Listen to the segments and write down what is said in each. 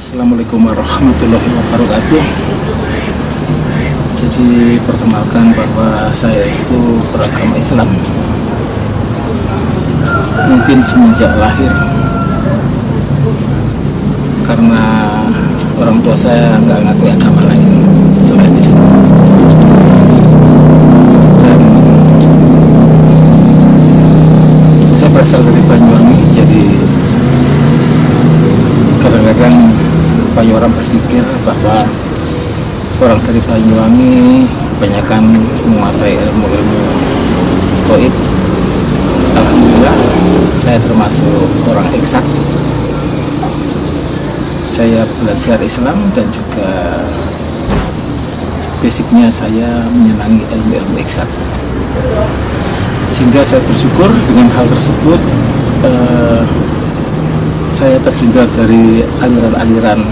Assalamualaikum warahmatullahi wabarakatuh. Jadi perkenalkan bahwa saya itu beragama Islam. Mungkin semenjak lahir, karena orang tua saya nggak ngakui agama lain selain Islam. Dan saya berasal dari Banyuwangi, jadi kadang-kadang banyak orang berpikir bahwa orang dari Banyuwangi kebanyakan menguasai ilmu-ilmu gaib. Alhamdulillah, saya termasuk orang eksak. Saya belajar Islam dan juga basicnya saya menyenangi ilmu-ilmu eksak. Sehingga saya bersyukur dengan hal tersebut. Saya terhindar dari aliran-aliran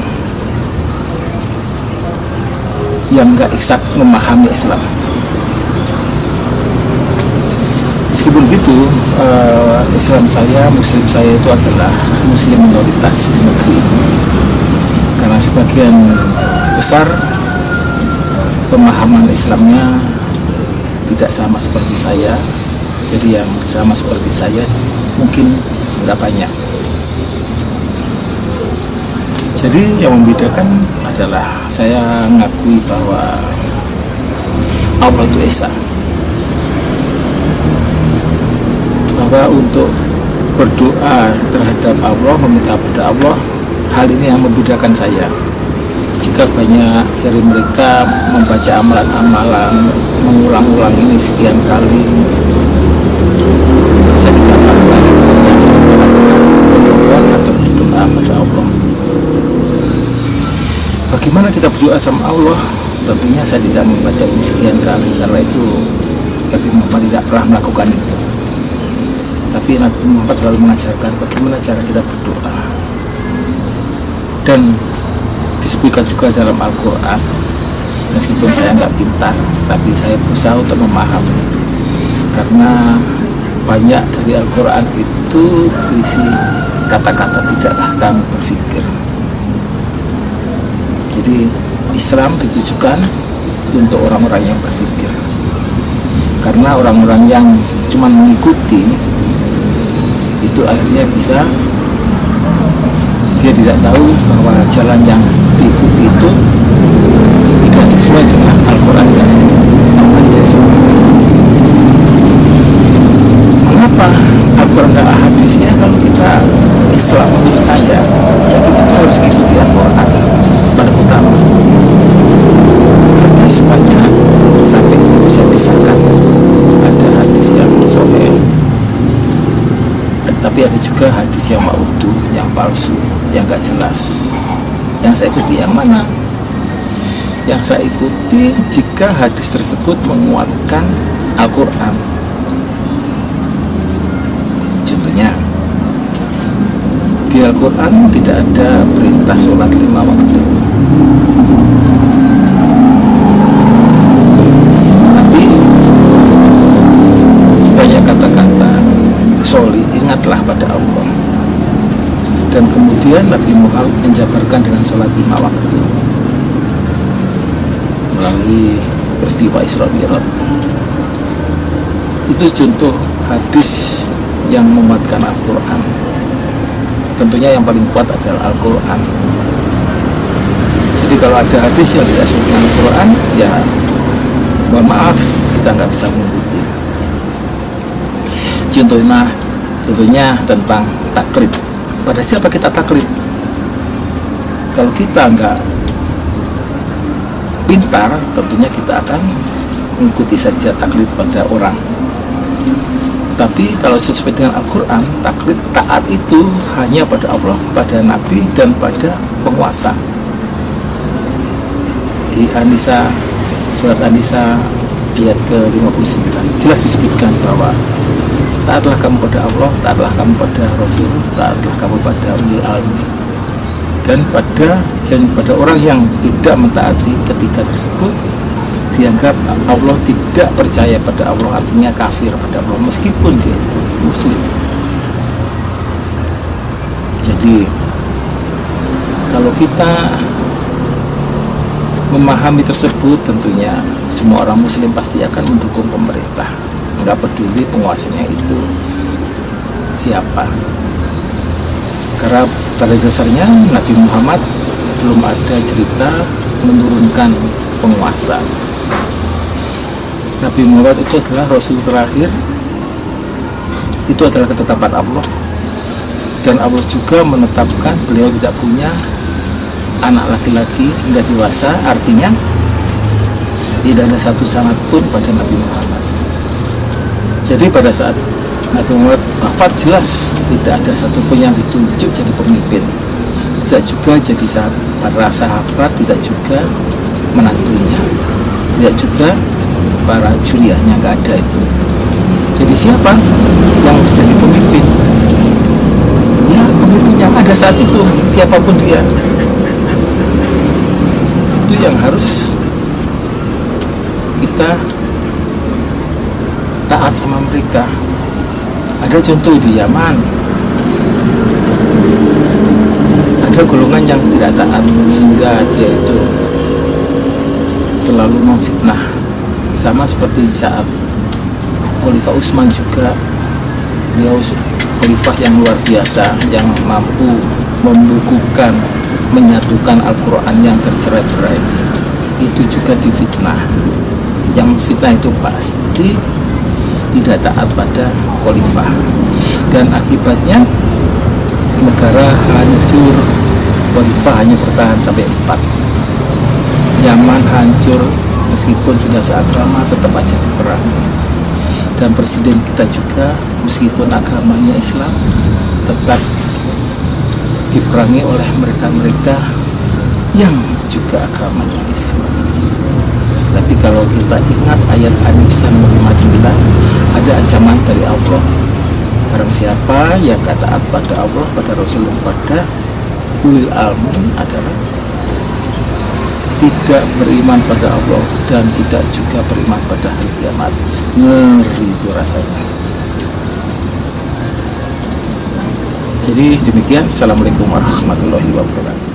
yang gak eksak memahami Islam. Meskipun begitu, Islam saya, Muslim saya itu adalah Muslim minoritas di negeri ini, karena sebagian besar pemahaman Islamnya tidak sama seperti saya. Jadi yang sama seperti saya mungkin nggak banyak. Jadi yang membedakan adalah saya mengakui bahwa Allah itu Esa, bahwa untuk berdoa terhadap Allah, meminta kepada Allah, hal ini yang membedakan saya. Jika banyak dari mereka membaca amalan-amalan, mengulang-ulang ini sekian kali, saya tidak melakukan yang saya lakukan, berdoa atau berdoa kepada Allah. Bagaimana kita berdoa sama Allah? Tentunya saya tidak membaca ini sekian kali, karena itu Nabi Muhammad tidak pernah melakukan itu. Tapi Nabi Muhammad selalu mengajarkan bagaimana cara kita berdoa. Dan disebutkan juga dalam Al-Quran, meskipun saya nggak pintar, tapi saya berusaha untuk memahami. Karena banyak dari Al-Quran itu berisi kata-kata tidakkah kami berpikir. Jadi Islam ditujukan untuk orang-orang yang berpikir. Karena orang-orang yang cuma mengikuti itu akhirnya bisa, dia tidak tahu bahwa jalan yang diikuti itu tidak sesuai dengan Al-Quran dan Al-Hadis. Mengapa Al-Quran dan Al-Hadisnya? Kalau kita Islam, menurut saya, ya kita tuh harus ikuti Al-Quran pada utama. Hadis banyak sampai kita bisa pisahkan. Ada hadis yang sahih, tapi ada juga hadis yang maudu, yang palsu, yang gak jelas. Yang saya ikuti yang mana? Yang saya ikuti jika hadis tersebut menguatkan Al-Quran. Contohnya, di Al-Quran tidak ada perintah sholat 5 waktu. Tapi banyak kata-kata sholli, ingatlah pada Allah. Dan kemudian Nabi Muhammad menjabarkan dengan sholat 5 waktu melalui peristiwa Isra Mi'raj. Itu contoh hadis yang menguatkan Al-Quran. Tentunya yang paling kuat adalah Al-Quran. Jadi kalau ada hadis yang tidak sesuai dengan Al-Quran, ya mohon maaf, kita nggak bisa mengikuti. Contohnya tentang taklid. Pada siapa kita taklid? Kalau kita nggak pintar, tentunya kita akan mengikuti saja taklid pada orang. Tapi kalau sesuai dengan Al-Quran, taklid taat itu hanya pada Allah, pada Nabi, dan pada penguasa. Di An-Nisa, surat An-Nisa ayat ke-59 jelas disebutkan bahwa taatlah kamu pada Allah, taatlah kamu pada Rasul, taatlah kamu pada ulil almi. Dan pada orang yang tidak mentaati ketika tersebut, dianggap Allah tidak percaya pada Allah, artinya kafir pada Allah meskipun dia itu muslim. Jadi Kalau kita memahami tersebut, tentunya semua orang muslim pasti akan mendukung pemerintah, nggak peduli penguasanya itu siapa. Karena pada dasarnya Nabi Muhammad belum ada cerita menurunkan penguasa. Nabi Muhammad itu adalah Rasul terakhir, itu adalah ketetapan Allah, dan Allah juga menetapkan beliau tidak punya anak laki-laki hingga dewasa. Artinya tidak ada satu sanad pun pada Nabi Muhammad. Jadi pada saat Nabi Muhammad wafat, jelas tidak ada satupun yang ditunjuk jadi pemimpin, tidak juga jadi para sahabat, tidak juga menantunya, tidak juga para juriahnya, nggak ada itu. Jadi siapa yang jadi pemimpin? Ya, pemimpin yang ada saat itu, siapapun dia, itu yang harus kita taat sama mereka. Ada contoh di Yaman, ada golongan yang tidak taat sehingga dia itu selalu memfitnah, sama seperti saat Khalifah Utsman juga. Beliau khalifah yang luar biasa, yang mampu membukukan, menyatukan Al-Quran yang tercerai-berai. Itu juga difitnah. Yang fitnah itu pasti tidak taat pada khalifah, dan akibatnya negara hancur. Khalifah hanya bertahan sampai 4. Yaman hancur, meskipun sudah seagama tetap aja diperangi. Dan presiden kita juga meskipun agamanya Islam tetap diperangi oleh mereka-mereka yang juga agamanya Islam. Tapi kalau kita ingat ayat An-Nisa 59, ada ancaman dari Allah. Barang siapa yang taat pada Allah, pada Rasul, pada ulil ilmi adalah tidak beriman pada Allah dan tidak juga beriman pada hari kiamat. Ngeri itu rasanya. Jadi demikian. Assalamualaikum warahmatullahi wabarakatuh.